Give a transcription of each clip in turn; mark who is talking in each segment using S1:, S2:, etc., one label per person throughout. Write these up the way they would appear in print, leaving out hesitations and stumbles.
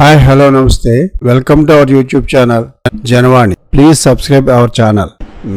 S1: Hi hello నమస్తే welcome to our YouTube channel Janavani. Please subscribe our channel.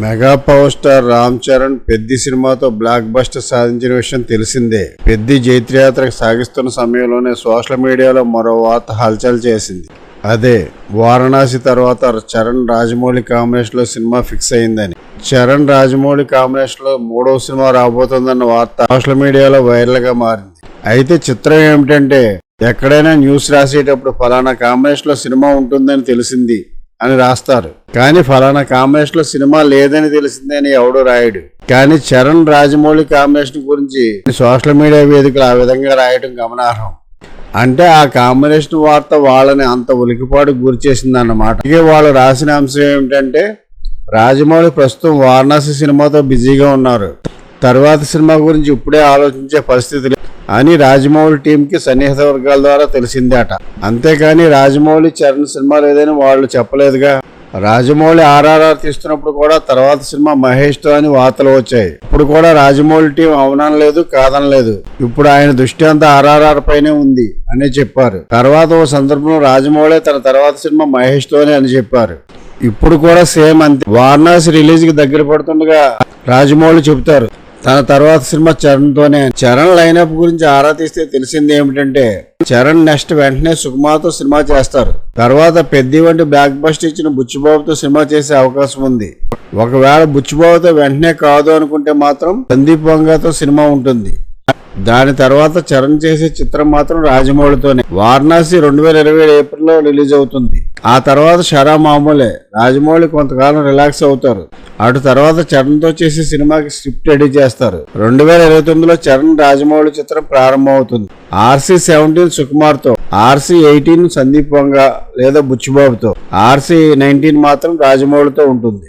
S1: Mega power star Ram Charan Peddi సినిమాతో block buster సాధించిన విషయం తెలిసిందే. పెద్ది జైత్రయాత్ర సాగిస్తున్న సమయంలోనే సోషల్ మీడియాలో మరో వార్త హల్చల్ చేసింది. అదే వారణాసి తర్వాత చరణ్ రాజమౌళి కాంబినేషన్ లో సినిమా ఫిక్స్ అయిందని. చరణ్ రాజమౌళి కాంబినేషన్ లో 3వ సినిమా రాబోతుందన్న వార్త సోషల్ మీడియాలో వైరల్ గా మారింది. అయితే చిత్రం ఏమిటంటే, ఎక్కడైనా న్యూస్ రాసేటప్పుడు ఫలానా కాంబినేషన్ లో సినిమా ఉంటుందని తెలిసింది అని రాస్తారు, కానీ ఫలానా కాంబినేషన్ లో సినిమా లేదని తెలిసింది అని ఎవడు రాయడు. కానీ చరణ్ రాజమౌళి కాంబినేషన్ గురించి సోషల్ మీడియా వేదికలు ఆ విధంగా రాయడం గమనార్హం. అంటే ఆ కాంబినేషన్ వార్త వాళ్ళని అంత ఉలికిపాటు గురి చేసింది అన్నమాట. ఇక వాళ్ళు రాసిన అంశం ఏమిటంటే, రాజమౌళి ప్రస్తుతం వారణాసి సినిమాతో బిజీగా ఉన్నారు, తర్వాత సినిమా గురించి ఇప్పుడే ఆలోచించే పరిస్థితి అని రాజమౌళి టీంకి సన్నిహిత వర్గాల ద్వారా తెలిసిందే అట. అంతేకాని రాజమౌళి చరణ్ సినిమా లేదని వాళ్ళు చెప్పలేదుగా. రాజమౌళి ఆర్ఆర్ఆర్ తీస్తున్నప్పుడు కూడా తర్వాత సినిమా మహేష్ తో అని వార్తలు వచ్చాయి. ఇప్పుడు కూడా రాజమౌళి టీం అవునలేదు కాదనలేదు. ఇప్పుడు ఆయన దృష్టి అంతా ఆర్ఆర్ఆర్ పైనే ఉంది అని చెప్పారు. తర్వాత ఓ సందర్భంలో రాజమౌళి తన తర్వాత సినిమా మహేష్ తోనే అని చెప్పారు. ఇప్పుడు కూడా సేమ్ అంతే. వారణాసి రిలీజ్ కి దగ్గర పడుతుండగా రాజమౌళి చెబుతారు తన తర్వాత సినిమా చరణ్ తోనే. చరణ్ లైనప్ గురించి ఆరా తీస్తే తెలిసింది ఏమిటంటే, చరణ్ నెక్స్ట్ వెంటనే సుకుమార్తో సినిమా చేస్తారు. తర్వాత పెద్ది వంటి బ్లాక్ బస్టర్ ఇచ్చిన బుచ్చిబాబుతో సినిమా చేసే అవకాశం ఉంది. ఒకవేళ బుచ్చిబాబుతో వెంటనే కాదు అనుకుంటే మాత్రం సందీప్ వంగతో సినిమా ఉంటుంది. దాని తర్వాత చరణ్ చేసే చిత్రం మాత్రం రాజమౌళితోనే. వారణాసి 2027 ఏప్రిల్లో రిలీజ్ అవుతుంది. ఆ తర్వాత షరా మామూలే. రాజమౌళి కొంతకాలం రిలాక్స్ అవుతారు. అటు తర్వాత చరణ్ తో చేసే సినిమాకి స్క్రిప్ట్ రెడీ చేస్తారు. 2029లో చరణ్ రాజమౌళి చిత్రం ప్రారంభం అవుతుంది. RC-17 సుకుమార్ తో, RC-18 సందీప్ వంగ లేదా బుచ్చిబాబుతో, RC-19 మాత్రం రాజమౌళితో ఉంటుంది.